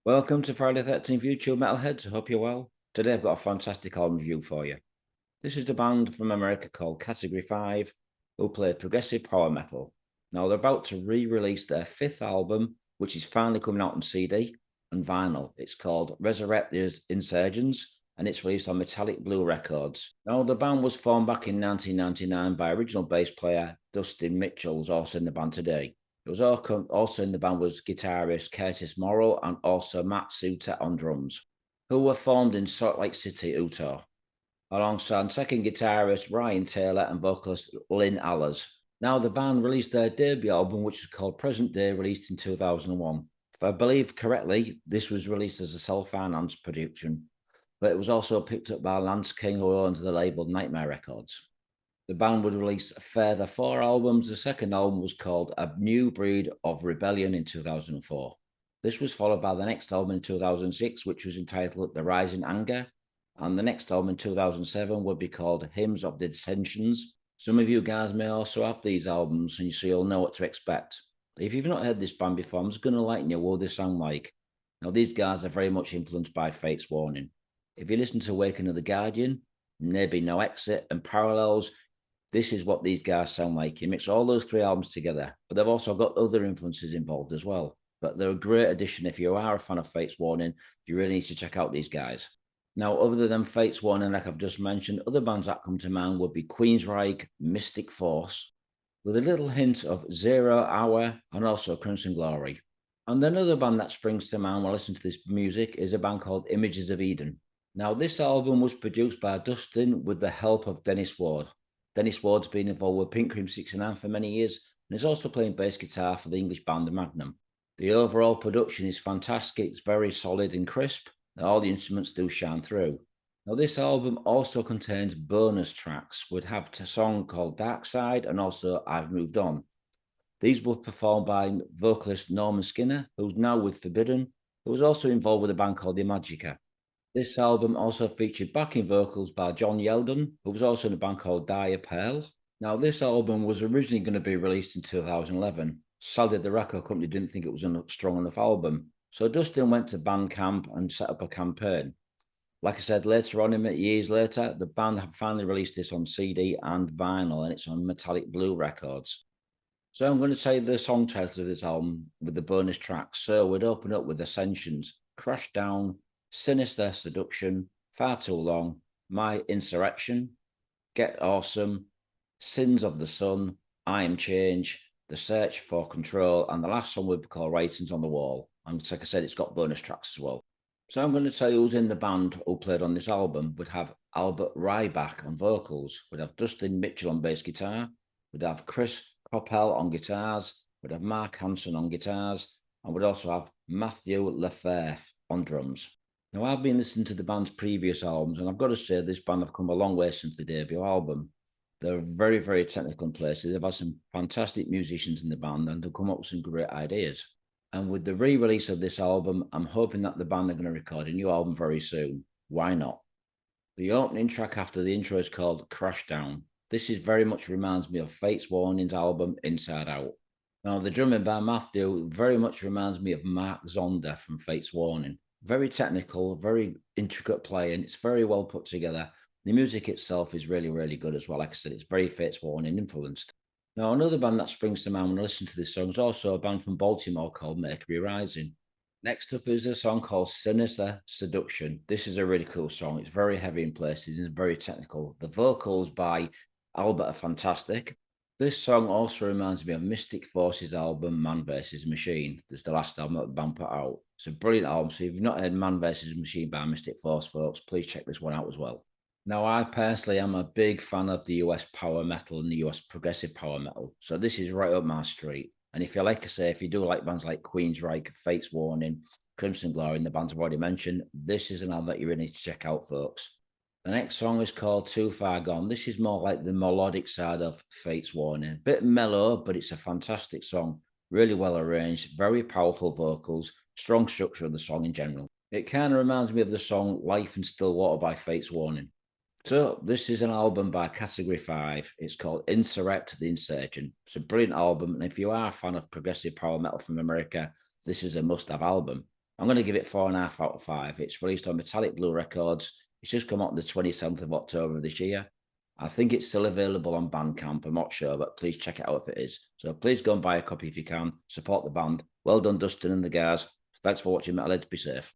Welcome to Friday the 13th YouTube Metalheads. I hope you're well. Today I've got a fantastic album review for you. This is the band from America called Category 5 who play progressive power metal. Now they're about to re-release their fifth album, which is finally coming out on CD and vinyl. It's called Resurrect the Insurgence and it's released on Metallic Blue Records. Now the band was formed back in 1999 by original bass player Dustin Mitchell, who's also in the band today. It was also in the band was guitarist Curtis Morrow and also Mathew on drums, who were formed in Salt Lake City, Utah, alongside second guitarist Ryan Taylor and vocalist Lynn Allers. Now, the band released their debut album, which is called Present Day, released in 2001. If I believe correctly, this was released as a self-financed production, but it was also picked up by Lance King, who owns the label Nightmare Records. The band would release a further 4 albums. The second album was called A New Breed of Rebellion in 2004. This was followed by the next album in 2006, which was entitled The Rising Anger. And the next album in 2007 would be called Hymns of the Dissensions. Some of you guys may also have these albums, and so you'll know what to expect. If you've not heard this band before, I'm just going to lighten you what they sound like. Now, these guys are very much influenced by Fate's Warning. If you listen to Awakening of the Guardian, maybe No Exit and Parallels, this is what these guys sound like. You mix all those 3 albums together, but they've also got other influences involved as well. But they're a great addition. If you are a fan of Fate's Warning, you really need to check out these guys. Now, other than Fate's Warning, like I've just mentioned, other bands that come to mind would be Queenrsryche, Mystic Force, with a little hint of 0 Hour and also Crimson Glory. And another band that springs to mind while listening to this music is a band called Images of Eden. Now, this album was produced by Dustin with the help of Dennis Ward. Dennis Ward's been involved with Pink Cream 69 for many years and is also playing bass guitar for the English band Magnum. The overall production is fantastic. It's very solid and crisp. All the instruments do shine through. Now, this album also contains bonus tracks. We'd have a song called Dark Side and also I've Moved On. These were performed by vocalist Norman Skinner, who's now with Forbidden, who was also involved with a band called Imagica. This album also featured backing vocals by John Yeldon, who was also in a band called Dire Pearl. Now, this album was originally going to be released in 2011. Sadly, the record company didn't think it was a strong enough album. So Dustin went to Bandcamp and set up a campaign. Like I said, later on, years later, the band have finally released this on CD and vinyl, and it's on Metallic Blue Records. So I'm going to tell you the song titles of this album with the bonus tracks. So we'd open up with Ascensions, Crash Down, Sinister Seduction, Far Too Long, My Insurrection, Get Awesome, Sins of the Sun, I Am Change, The Search for Control, and the last song would be called Writings on the Wall. And like I said, it's got bonus tracks as well. So I'm going to tell you who's in the band who played on this album. We'd have Albert Rybka on vocals. We'd have Dustin Mitchell on bass guitar. We'd have Chris Coppell on guitars. We'd have Marc Hanson on guitars. And we'd also have Mathew LeFevre on drums. Now, I've been listening to the band's previous albums, and I've got to say this band have come a long way since the debut album. They're very, very technical in places. They've had some fantastic musicians in the band, and they've come up with some great ideas. And with the re-release of this album, I'm hoping that the band are going to record a new album very soon. Why not? The opening track after the intro is called Crash Down. This is very much reminds me of Fate's Warning's album Inside Out. Now, the drumming by Mathew very much reminds me of Mark Zonda from Fate's Warning. Very technical, very intricate playing. It's very well put together. The music itself is really, really good as well. Like I said, it's very Fate's Warning influenced. Now, another band that springs to mind when I listen to this song is also a band from Baltimore called Mercury Rising. Next up is a song called Sinister Seduction. This is a really cool song. It's very heavy in places and very technical. The vocals by Albert are fantastic. This song also reminds me of Mystic Force's album Man vs. Machine. That's the last album that the band put out. It's a brilliant album. So if you've not heard Man vs. Machine by Mystic Force, folks, please check this one out as well. Now, I personally am a big fan of the US power metal and the US progressive power metal. So this is right up my street. And if you like I say, if you do like bands like Queenrsryche, Fate's Warning, Crimson Glory, and the bands I've already mentioned, this is an album that you really need to check out, folks. The next song is called Too Far Gone. This is more like the melodic side of Fate's Warning. A bit mellow, but it's a fantastic song. Really well arranged, very powerful vocals, strong structure of the song in general. It kind of reminds me of the song Life in Still Water by Fate's Warning. So this is an album by Category 5. It's called Resurrect the Insurgence. It's a brilliant album. And if you are a fan of progressive power metal from America, this is a must-have album. I'm going to give it 4.5 out of 5. It's released on Metallic Blue Records. It's just come out on the 27th of October of this year. I think it's still available on Bandcamp. I'm not sure, but please check it out if it is. So please go and buy a copy if you can. Support the band. Well done, Dustin and the guys. Thanks for watching Metalheads. Be safe.